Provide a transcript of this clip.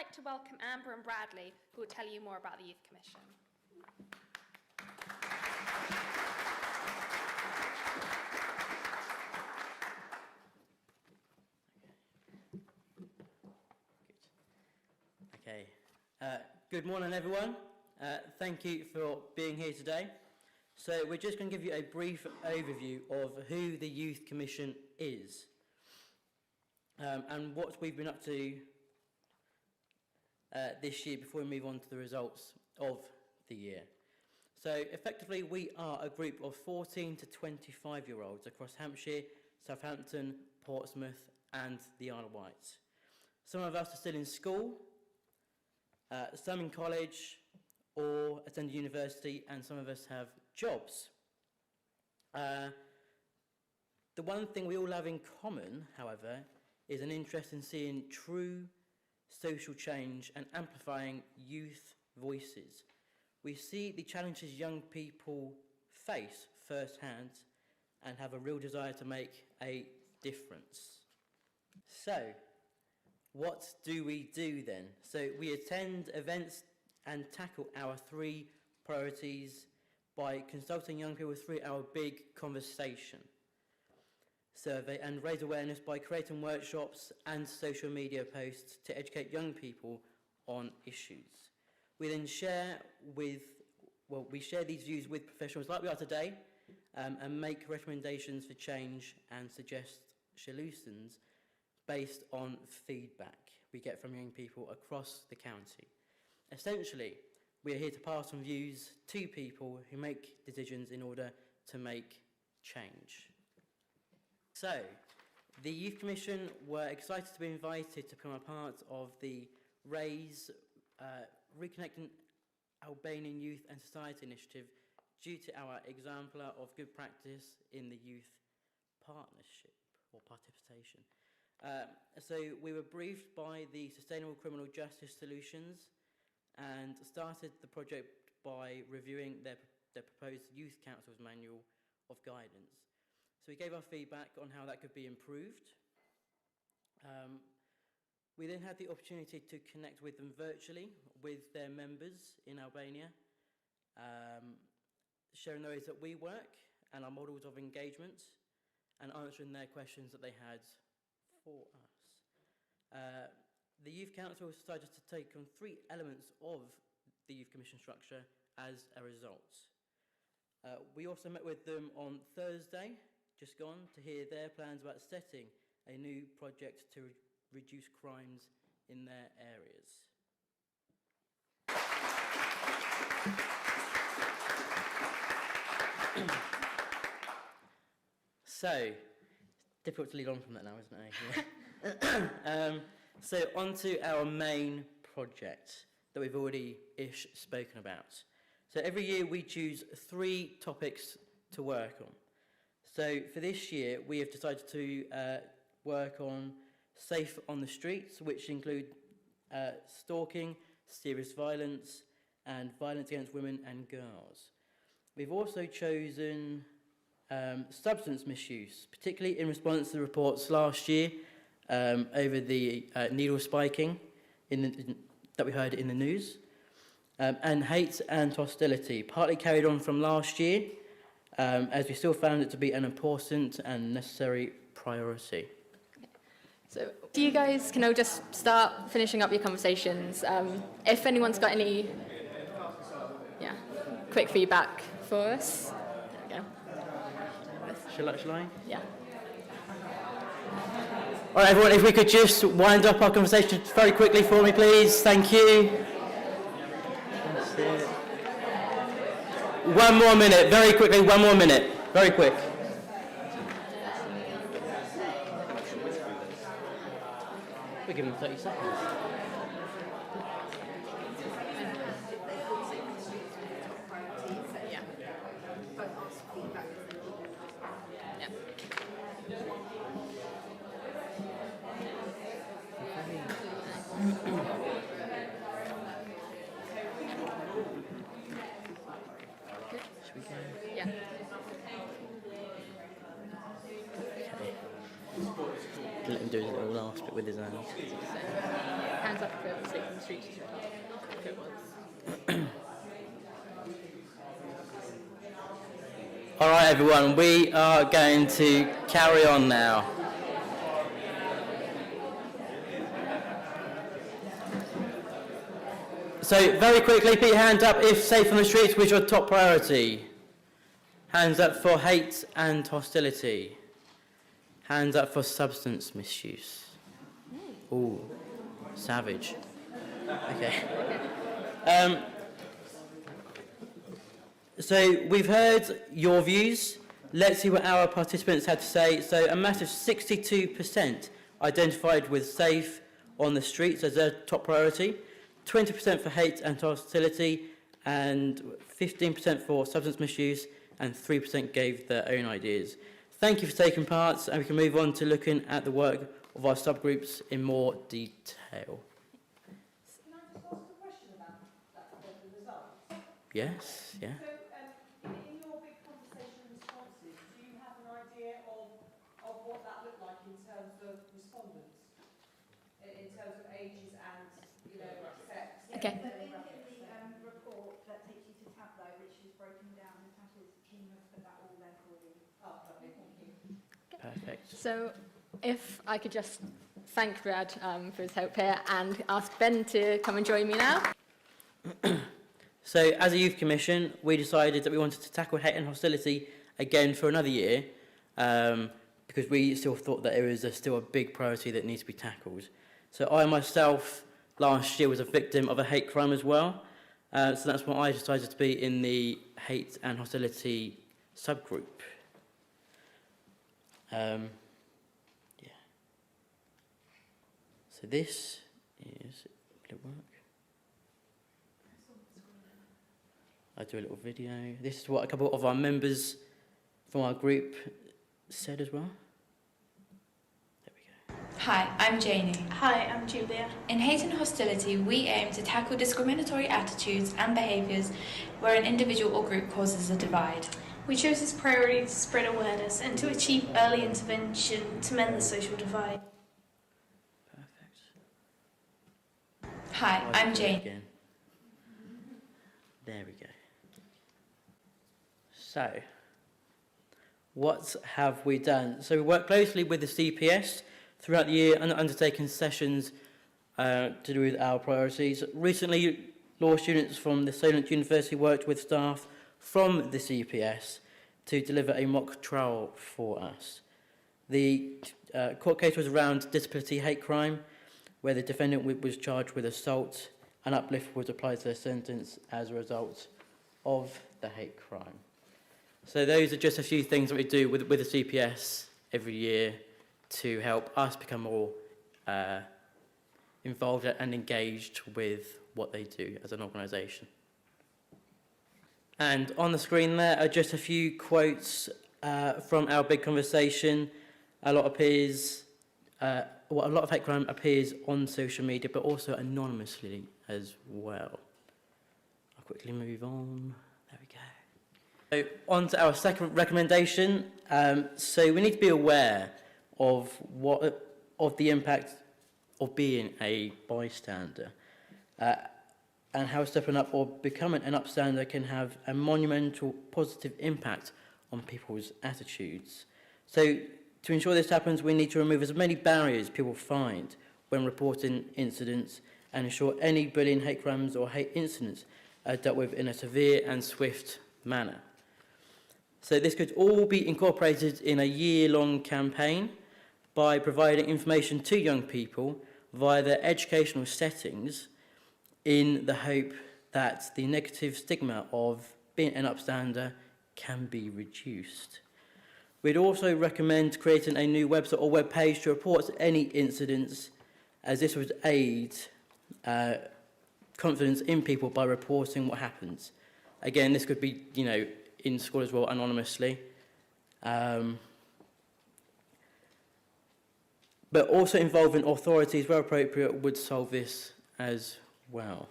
like to welcome Amber and Bradley, who will tell you more about the Youth Commission. Okay. Good morning, everyone. Thank you for being here today. So we're just going to give you a brief overview of who the Youth Commission is and what we've been up to this year before we move on to the results of the year. So effectively, we are a group of 14 to 25-year-olds across Hampshire, Southampton, Portsmouth and the Isle of Wight. Some of us are still in school, some in college or attend university, and some of us have jobs. The one thing we all have in common, however, is an interest in seeing true social change and amplifying youth voices. We see the challenges young people face firsthand and have a real desire to make a difference. So, what do we do then? So we attend events and tackle our 3 priorities by consulting young people through our big conversation survey and raise awareness by creating workshops and social media posts to educate young people on issues. We then share these views with professionals like we are today and make recommendations for change and suggest solutions based on feedback we get from young people across the county. Essentially, we are here to pass on views to people who make decisions in order to make change. So, the Youth Commission were excited to be invited to become a part of the RAISE Reconnecting Albanian Youth and Society initiative due to our exemplar of good practice in the youth partnership or participation. So we were briefed by the Sustainable Criminal Justice Solutions and started the project by reviewing their proposed Youth Council's Manual of Guidance. So we gave our feedback on how that could be improved. We then had the opportunity to connect with them virtually, with their members in Albania, sharing the ways that we work and our models of engagement, and answering their questions that they had for us. The Youth Council decided to take on 3 elements of the Youth Commission structure as a result. We also met with them on Thursday, just gone, to hear their plans about setting a new project to reduce crimes in their areas. So, difficult to lead on from that now, isn't it? So on to our main project that we've already spoken about. So every year we choose 3 topics to work on. So for this year we have decided to work on safe on the streets, which include stalking, serious violence and violence against women and girls. We've also chosen substance misuse, particularly in response to the reports last year over the needle spiking that we heard in the news, and hate and hostility, partly carried on from last year, as we still found it to be an important and necessary priority. So, do you guys, can I just start finishing up your conversations? If anyone's got any quick feedback for us. There we go. Shall I? Yeah. All right, everyone, if we could just wind up our conversation very quickly for me, please. Thank you. That's it. 1 more minute, very quickly, 1 more minute. Very quick. We give them 30 seconds. Should we go? Yeah. Let him do his little last bit with his hands. Hands up if it was safe in the streets as well, if it was. All right, everyone, we are going to carry on now. So, very quickly, put your hand up if safe on the streets was your top priority. Hands up for hate and hostility. Hands up for substance misuse. Ooh, savage. Okay. So we've heard your views. Let's see what our participants had to say. So a massive 62% identified with safe on the streets as their top priority, 20% for hate and hostility, and 15% for substance misuse, and 3% gave their own ideas. Thank you for taking part, and we can move on to looking at the work of our subgroups in more detail. Can I just ask a question about the results? Yes, yeah. So, in your big conversation responses, do you have an idea of what that looked like in terms of respondents? In terms of ages and, sex? Okay. The link in the report that takes you to Tableau, which is broken down, Natasha's team has put that all there for you. Oh, lovely, thank you. Perfect. So if I could just thank Brad for his help here and ask Ben to come and join me now. So, as a youth commission, we decided that we wanted to tackle hate and hostility again for another year, because we still thought that it was still a big priority that needs to be tackled. So I myself, last year, was a victim of a hate crime as well. So that's why I decided to be in the hate and hostility subgroup. Yeah. So this is, will it work? I do a little video. This is what a couple of our members from our group said as well. There we go. Hi, I'm Janie. Hi, I'm Julia. In Hate and Hostility, we aim to tackle discriminatory attitudes and behaviours where an individual or group causes a divide. We chose this priority to spread awareness and to achieve early intervention to mend the social divide. Perfect. Hi, I'll I'm do it Janie. again. There we go. So, what have we done? So we worked closely with the CPS throughout the year and undertaken sessions to do with our priorities. Recently, law students from the Solent University worked with staff from the CPS to deliver a mock trial for us. The court case was around disability hate crime, where the defendant was charged with assault. An uplift was applied to their sentence as a result of the hate crime. So those are just a few things that we do with the CPS every year to help us become more involved and engaged with what they do as an organisation. And on the screen there are just a few quotes from our big conversation. A lot of hate crime appears on social media, but also anonymously as well. I'll quickly move on. There we go. So on to our second recommendation. So we need to be aware of the impact of being a bystander, and how stepping up or becoming an upstander can have a monumental positive impact on people's attitudes. So to ensure this happens, we need to remove as many barriers people find when reporting incidents and ensure any bullying, hate crimes or hate incidents are dealt with in a severe and swift manner. So this could all be incorporated in a year-long campaign by providing information to young people via their educational settings in the hope that the negative stigma of being an upstander can be reduced. We'd also recommend creating a new website or web page to report any incidents, as this would aid confidence in people by reporting what happens. Again, this could be, in school as well, anonymously. But also involving authorities where appropriate would solve this as well.